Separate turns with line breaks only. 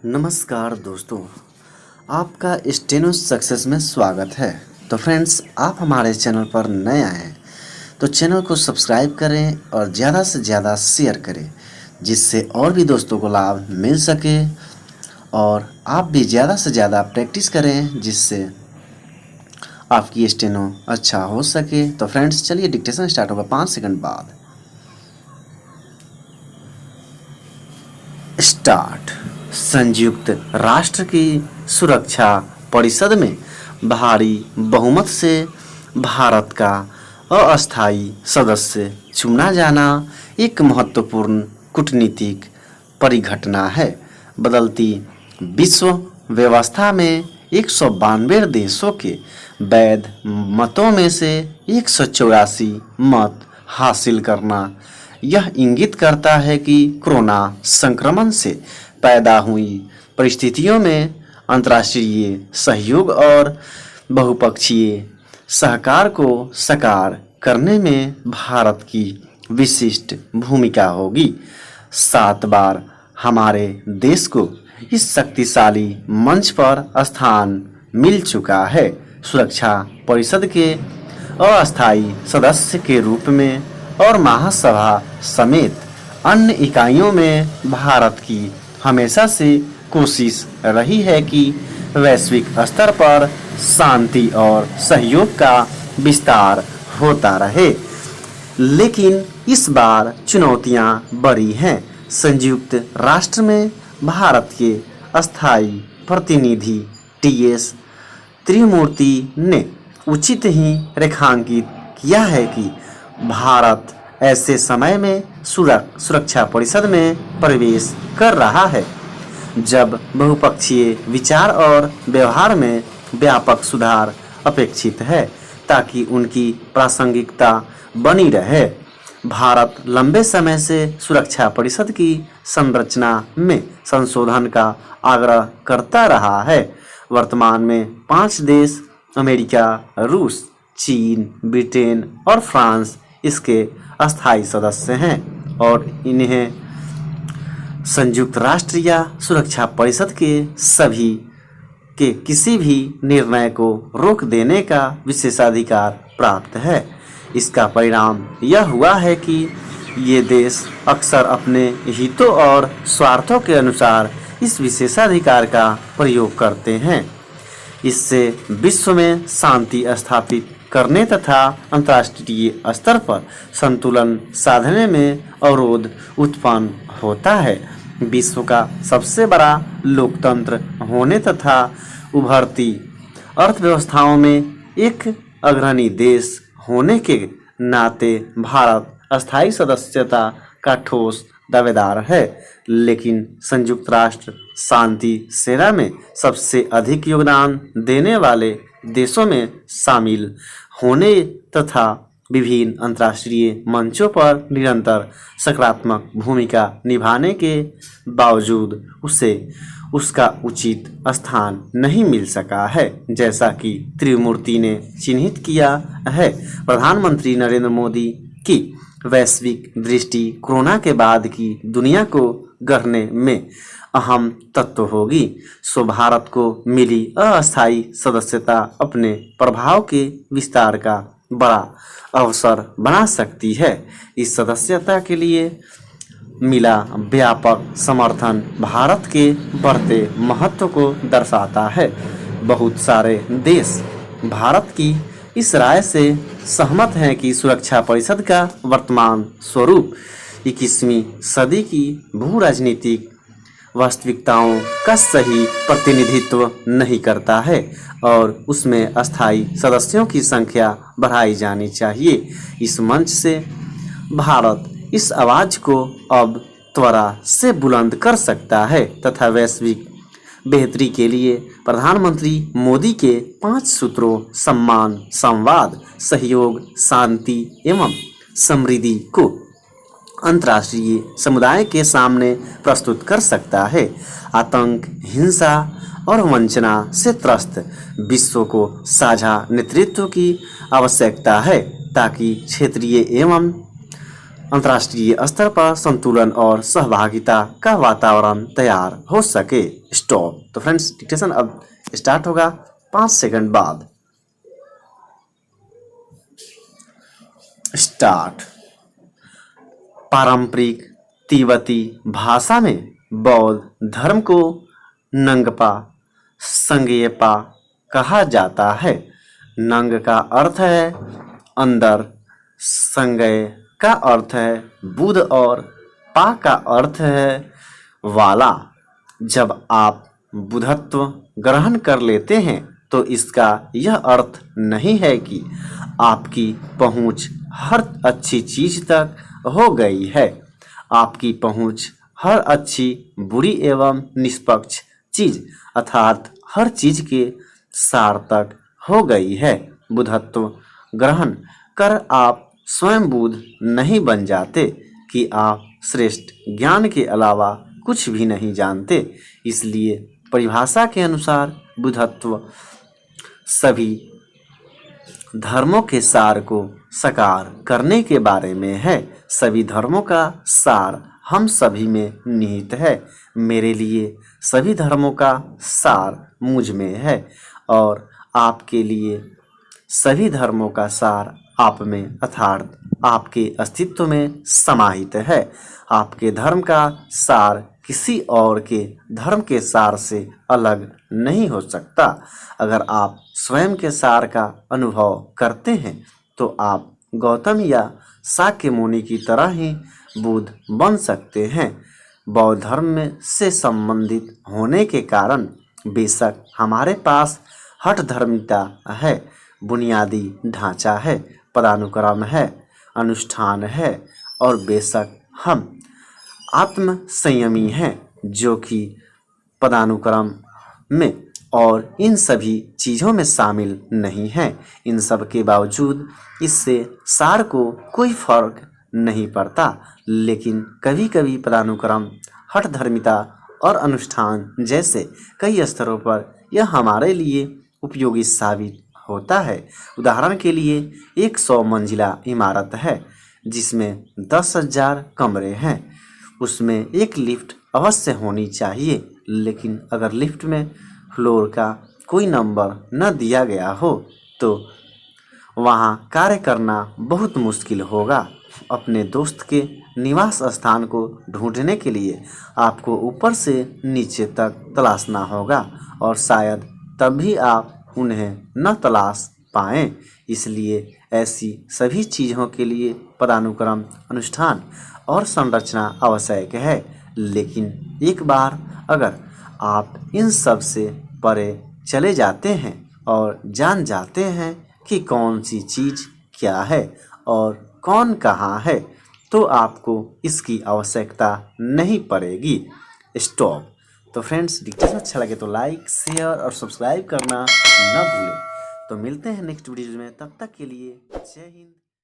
नमस्कार दोस्तों, आपका स्टेनो सक्सेस में स्वागत है। तो फ्रेंड्स, आप हमारे चैनल पर नए आए हैं तो चैनल को सब्सक्राइब करें और ज़्यादा से ज़्यादा शेयर करें, जिससे और भी दोस्तों को लाभ मिल सके और आप भी ज़्यादा से ज़्यादा प्रैक्टिस करें, जिससे आपकी स्टेनो अच्छा हो सके। तो फ्रेंड्स, चलिए डिक्टेशन स्टार्ट होगा 5 सेकंड बाद। स्टार्ट। संयुक्त राष्ट्र की सुरक्षा परिषद में भारी बहुमत से भारत का अस्थायी सदस्य चुना जाना एक महत्वपूर्ण कूटनीतिक परिघटना है। बदलती विश्व व्यवस्था में 192 देशों के वैध मतों में से 184 मत हासिल करना यह इंगित करता है कि कोरोना संक्रमण से पैदा हुई परिस्थितियों में अंतर्राष्ट्रीय सहयोग और बहुपक्षीय सहकार को साकार करने में भारत की विशिष्ट भूमिका होगी। 7 बार हमारे देश को इस शक्तिशाली मंच पर स्थान मिल चुका है। सुरक्षा परिषद के अस्थायी सदस्य के रूप में और महासभा समेत अन्य इकाइयों में भारत की हमेशा से कोशिश रही है कि वैश्विक स्तर पर शांति और सहयोग का विस्तार होता रहे, लेकिन इस बार चुनौतियां बड़ी हैं। संयुक्त राष्ट्र में भारत के अस्थायी प्रतिनिधि टीएस त्रिमूर्ति ने उचित ही रेखांकित किया है कि भारत ऐसे समय में सुरक्षा परिषद में प्रवेश कर रहा है जब बहुपक्षीय विचार और व्यवहार में व्यापक सुधार अपेक्षित है, ताकि उनकी प्रासंगिकता बनी रहे। भारत लंबे समय से सुरक्षा परिषद की संरचना में संशोधन का आग्रह करता रहा है। वर्तमान में 5 देश अमेरिका, रूस, चीन, ब्रिटेन और फ्रांस इसके अस्थायी सदस्य हैं और इन्हें संयुक्त राष्ट्र या सुरक्षा परिषद के किसी भी निर्णय को रोक देने का विशेषाधिकार प्राप्त है। इसका परिणाम यह हुआ है कि ये देश अक्सर अपने हितों और स्वार्थों के अनुसार इस विशेषाधिकार का प्रयोग करते हैं। इससे विश्व में शांति स्थापित करने तथा अंतर्राष्ट्रीय स्तर पर संतुलन साधने में अवरोध उत्पन्न होता है। विश्व का सबसे बड़ा लोकतंत्र होने तथा उभरती अर्थव्यवस्थाओं में एक अग्रणी देश होने के नाते भारत अस्थायी सदस्यता का ठोस दावेदार है, लेकिन संयुक्त राष्ट्र शांति सेना में सबसे अधिक योगदान देने वाले देशों में शामिल होने तथा विभिन्न अंतर्राष्ट्रीय मंचों पर निरंतर सकारात्मक भूमिका निभाने के बावजूद उसे उसका उचित स्थान नहीं मिल सका है, जैसा कि त्रिमूर्ति ने चिन्हित किया है। प्रधानमंत्री नरेंद्र मोदी की वैश्विक दृष्टि कोरोना के बाद की दुनिया को गढ़ने में अहम तत्व होगी। सो भारत को मिली अस्थायी सदस्यता अपने प्रभाव के विस्तार का बड़ा अवसर बना सकती है। इस सदस्यता के लिए मिला व्यापक समर्थन भारत के बढ़ते महत्व को दर्शाता है। बहुत सारे देश भारत की इस राय से सहमत हैं कि सुरक्षा परिषद का वर्तमान स्वरूप 21वीं सदी की भू राजनीतिक वास्तविकताओं का सही प्रतिनिधित्व नहीं करता है और उसमें अस्थायी सदस्यों की संख्या बढ़ाई जानी चाहिए। इस मंच से भारत इस आवाज़ को अब त्वरा से बुलंद कर सकता है तथा वैश्विक बेहतरी के लिए प्रधानमंत्री मोदी के 5 सूत्रों सम्मान, संवाद, सहयोग, शांति एवं समृद्धि को अंतर्राष्ट्रीय समुदाय के सामने प्रस्तुत कर सकता है। आतंक, हिंसा और वंचना से त्रस्त विश्व को साझा नेतृत्व की आवश्यकता है, ताकि क्षेत्रीय एवं अंतर्राष्ट्रीय स्तर पर संतुलन और सहभागिता का वातावरण तैयार हो सके। स्टॉप। तो फ्रेंड्स डिक्टेशन अब स्टार्ट होगा 5 सेकंड बाद। स्टार्ट। पारंपरिक तिब्बती भाषा में बौद्ध धर्म को नंगपा संगेपा कहा जाता है। नंग का अर्थ है अंदर, संगय का अर्थ है बुध और पा का अर्थ है वाला। जब आप बुधत्व ग्रहण कर लेते हैं तो इसका यह अर्थ नहीं है कि आपकी पहुंच हर अच्छी चीज तक हो गई है। आपकी पहुंच हर अच्छी, बुरी एवं निष्पक्ष चीज अर्थात हर चीज के सार तक हो गई है। बुधत्व ग्रहण कर आप स्वयं बुध नहीं बन जाते कि आप श्रेष्ठ ज्ञान के अलावा कुछ भी नहीं जानते। इसलिए परिभाषा के अनुसार बुधत्व सभी धर्मों के सार को साकार करने के बारे में है। सभी धर्मों का सार हम सभी में निहित है। मेरे लिए सभी धर्मों का सार मुझ में है और आपके लिए सभी धर्मों का सार आप में अर्थात आपके अस्तित्व में समाहित है। आपके धर्म का सार किसी और के धर्म के सार से अलग नहीं हो सकता। अगर आप स्वयं के सार का अनुभव करते हैं तो आप गौतम या शाक्य मुनि की तरह ही बुद्ध बन सकते हैं। बौद्ध धर्म में से संबंधित होने के कारण बेशक हमारे पास हठ धर्मिता है, बुनियादी ढांचा है, पदानुक्रम है, अनुष्ठान है और बेशक हम आत्म संयमी हैं जो कि पदानुक्रम में और इन सभी चीज़ों में शामिल नहीं हैं। इन सब के बावजूद इससे सार को कोई फर्क नहीं पड़ता, लेकिन कभी कभी पदानुक्रम, हठ धर्मिता और अनुष्ठान जैसे कई स्तरों पर यह हमारे लिए उपयोगी साबित होता है। उदाहरण के लिए 100 मंजिला इमारत है जिसमें 10,000 कमरे हैं, उसमें एक लिफ्ट अवश्य होनी चाहिए। लेकिन अगर लिफ्ट में फ्लोर का कोई नंबर न दिया गया हो तो वहाँ कार्य करना बहुत मुश्किल होगा। अपने दोस्त के निवास स्थान को ढूंढने के लिए आपको ऊपर से नीचे तक तलाशना होगा और शायद तब भी आप उन्हें न तलाश पाएं। इसलिए ऐसी सभी चीज़ों के लिए पदानुक्रम, अनुष्ठान और संरचना आवश्यक है। लेकिन एक बार अगर आप इन सब से परे चले जाते हैं और जान जाते हैं कि कौन सी चीज़ क्या है और कौन कहाँ है तो आपको इसकी आवश्यकता नहीं पड़ेगी। स्टॉप। तो फ्रेंड्स डिक्टेशन अच्छा लगे तो लाइक, शेयर और सब्सक्राइब करना न भूलें। तो मिलते हैं नेक्स्ट वीडियो में, तब तक के लिए जय हिंद।